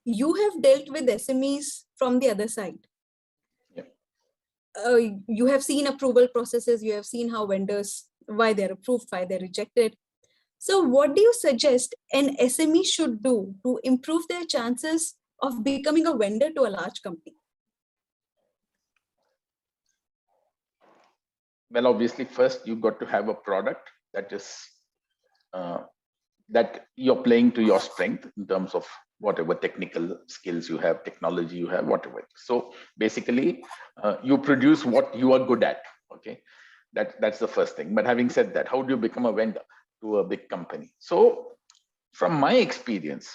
you have dealt with SMEs from the other side. You have seen approval processes, you have seen how vendors, why they're approved, why they're rejected. So what do you suggest an SME should do to improve their chances of becoming a vendor to a large company? Well, obviously, first you've got to have a product that is that you're playing to your strength in terms of whatever technical skills you have, technology you have, whatever. So basically, you produce what you are good at. Okay, that's the first thing. But having said that, how do you become a vendor to a big company? So from my experience,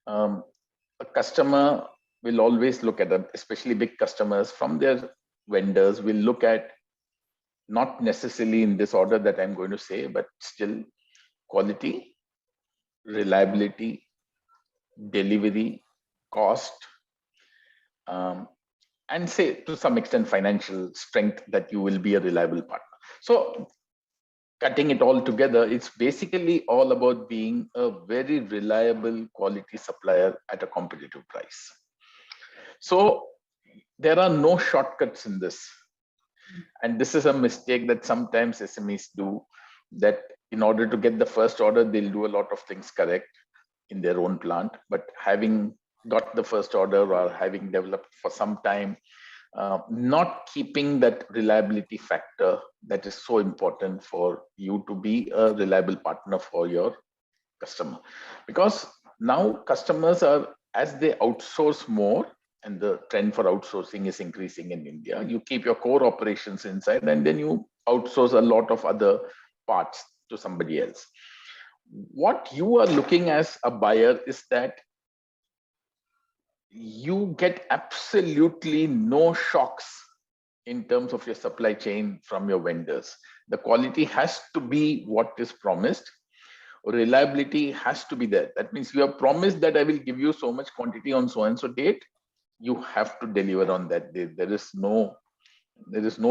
a customer will always look at them, especially big customers, from their vendors will look at, not necessarily in this order that I'm going to say, but still quality, reliability, delivery, cost, and say to some extent financial strength, that you will be a reliable partner. So cutting it all together, it's basically all about being a very reliable quality supplier at a competitive price. So there are no shortcuts in this. And this is a mistake that sometimes SMEs do, that in order to get the first order, they'll do a lot of things correct in their own plant. But having got the first order or having developed for some time, not keeping that reliability factor that is so important for you to be a reliable partner for your customer. Because now customers are, as they outsource more, and the trend for outsourcing is increasing in India, you keep your core operations inside and then you outsource a lot of other parts to somebody else. What you are looking as a buyer is that you get absolutely no shocks in terms of your supply chain from your vendors. The quality has to be what is promised. Reliability has to be there. That means you have promised that I will give you so much quantity on so and so date. You have to deliver on that day. There is no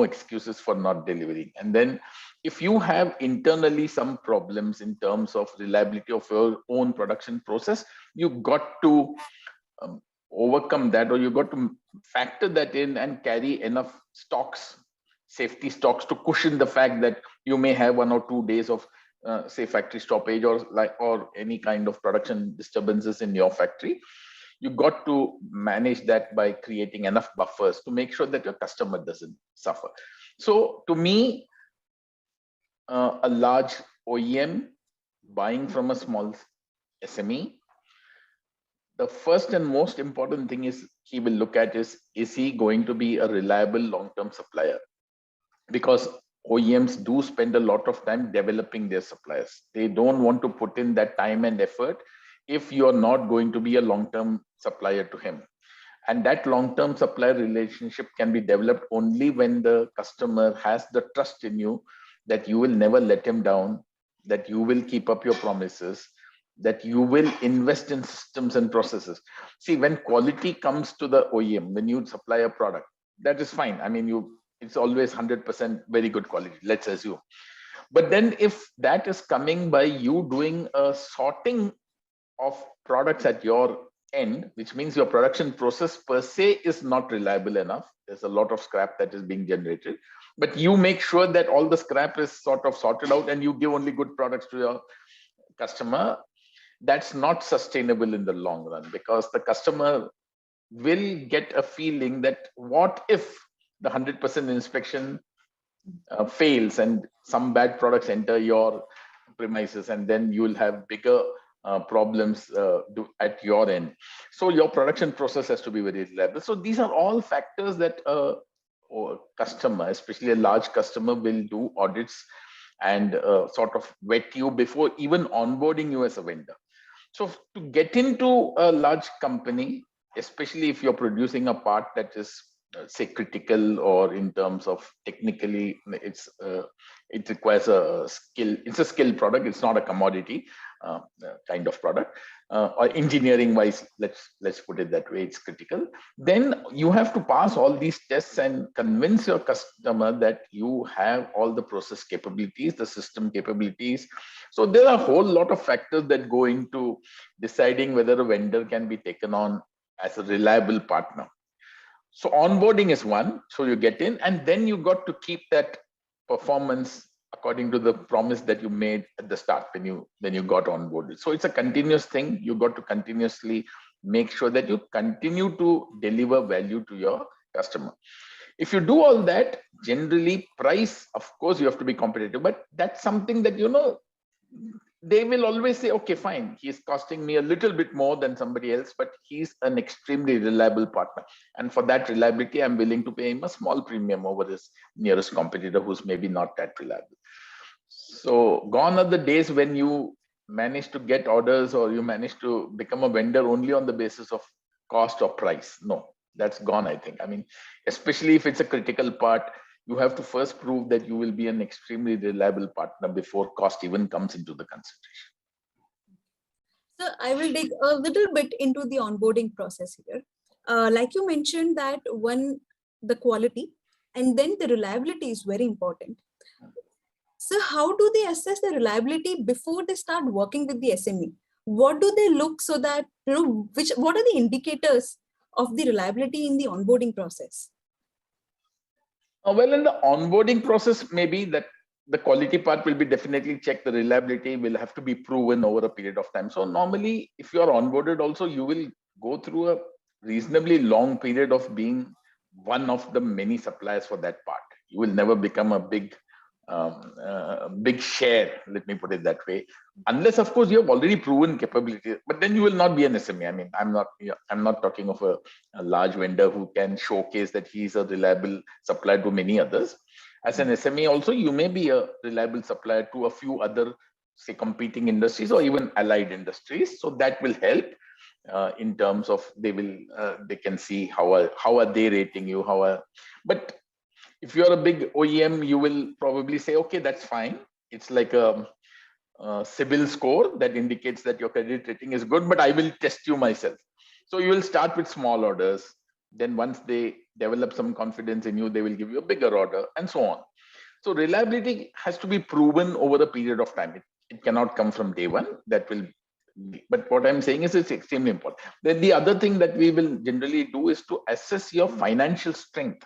excuses for not delivering. And then if you have internally some problems in terms of reliability of your own production process, you got to overcome that, or you got to factor that in and carry enough stocks, safety stocks, to cushion the fact that you may have 1 or 2 days of say factory stoppage or any kind of production disturbances in your factory. You got to manage that by creating enough buffers to make sure that your customer doesn't suffer. So to me, a large OEM buying from a small SME, the first and most important thing is he will look at is he going to be a reliable long-term supplier? Because OEMs do spend a lot of time developing their suppliers. They don't want to put in that time and effort if you're not going to be a long-term supplier to him. And that long-term supplier relationship can be developed only when the customer has the trust in you that you will never let him down, that you will keep up your promises, that you will invest in systems and processes. See, when quality comes to the OEM, when you supply a product, that is fine. I mean, it's always 100% very good quality, let's assume. But then if that is coming by you doing a sorting of products at your end, which means your production process per se is not reliable enough, there's a lot of scrap that is being generated, but you make sure that all the scrap is sort of sorted out and you give only good products to your customer, that's not sustainable in the long run, because the customer will get a feeling that what if the 100% inspection fails and some bad products enter your premises, and then you will have bigger problems at your end. So your production process has to be very reliable. So these are all factors that a customer, especially a large customer, will do audits and sort of vet you before even onboarding you as a vendor. So to get into a large company, especially if you're producing a part that is say critical, or in terms of technically it requires a skill, it's a skilled product, it's not a commodity kind of product, or engineering wise, let's put it that way, it's critical. Then you have to pass all these tests and convince your customer that you have all the process capabilities, the system capabilities. So there are a whole lot of factors that go into deciding whether a vendor can be taken on as a reliable partner. So onboarding is one. So you get in, and then you got to keep that performance according to the promise that you made at the start when you got onboarded. So it's a continuous thing. You got to continuously make sure that you continue to deliver value to your customer. If you do all that, generally price, of course, you have to be competitive, but that's something that, they will always say, okay, fine, he's costing me a little bit more than somebody else, but he's an extremely reliable partner. And for that reliability, I'm willing to pay him a small premium over his nearest competitor who's maybe not that reliable. So gone are the days when you manage to get orders or you manage to become a vendor only on the basis of cost or price. No, that's gone, I think. I mean, especially if it's a critical part, you have to first prove that you will be an extremely reliable partner before cost even comes into the consideration. So I will dig a little bit into the onboarding process here. Like you mentioned that the quality and then the reliability is very important. So how do they assess the reliability before they start working with the SME? What do they look so that, what are the indicators of the reliability in the onboarding process? Well, in the onboarding process, maybe that the quality part will be definitely checked. The reliability will have to be proven over a period of time. So normally, if you are onboarded also, you will go through a reasonably long period of being one of the many suppliers for that part. You will never become a big share, let me put it that way, unless of course you have already proven capability, but then you will not be an SME. I mean, I'm not talking of a large vendor who can showcase that he's a reliable supplier to many others. As an SME also, you may be a reliable supplier to a few other, say, competing industries or even allied industries. So that will help in terms of they can see how are they rating you, but if you're a big OEM, you will probably say, okay, that's fine. It's like a CIBIL score that indicates that your credit rating is good, but I will test you myself. So you will start with small orders. Then once they develop some confidence in you, they will give you a bigger order and so on. So reliability has to be proven over a period of time. It cannot come from day one. But what I'm saying is it's extremely important. Then the other thing that we will generally do is to assess your financial strength.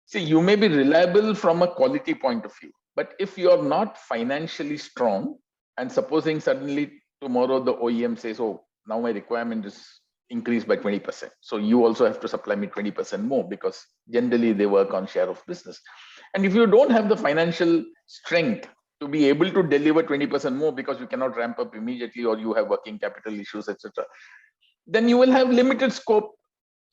See, you may be reliable from a quality point of view, but if you're not financially strong, and supposing suddenly tomorrow the OEM says, oh, now my requirement is increased by 20%. So you also have to supply me 20% more, because generally they work on share of business. And if you don't have the financial strength to be able to deliver 20% more because you cannot ramp up immediately or you have working capital issues, etc., then you will have limited scope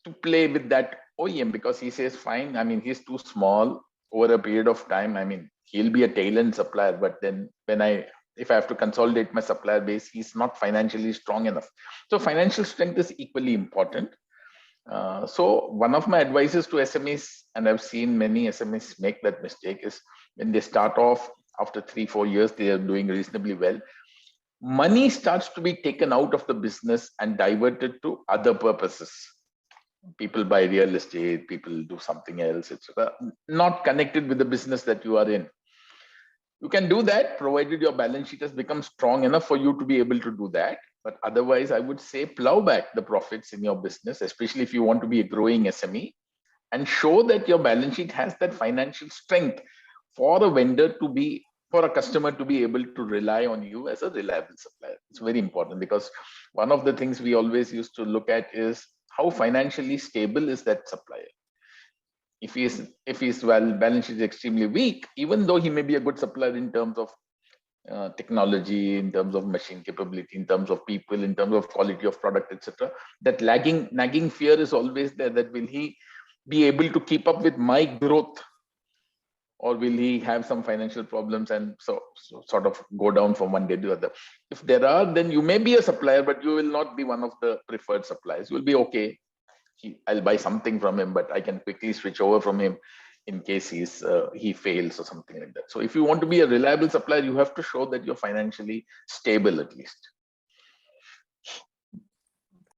to play with that OEM, because he says, fine, I mean, he's too small over a period of time. I mean, he'll be a tail end supplier, but then if I have to consolidate my supplier base, he's not financially strong enough. So financial strength is equally important. So one of my advices to SMEs, and I've seen many SMEs make that mistake, is when they start off, after 3-4 years, they are doing reasonably well. Money starts to be taken out of the business and diverted to other purposes. People buy real estate, people do something else, etc., not connected with the business that you are in. You can do that provided your balance sheet has become strong enough for you to be able to do that. But otherwise, I would say plow back the profits in your business, especially if you want to be a growing SME, and show that your balance sheet has that financial strength for a customer to be able to rely on you as a reliable supplier. It's very important, because one of the things we always used to look at is how financially stable is that supplier. If his balance sheet is extremely weak, even though he may be a good supplier in terms of technology, in terms of machine capability, in terms of people, in terms of quality of product, etc., that nagging fear is always there, that will he be able to keep up with my growth, or will he have some financial problems and so sort of go down from one day to the other. If there are, then you may be a supplier, but you will not be one of the preferred suppliers. You will be okay. I'll buy something from him, but I can quickly switch over from him in case he fails or something like that. So if you want to be a reliable supplier, you have to show that you're financially stable at least.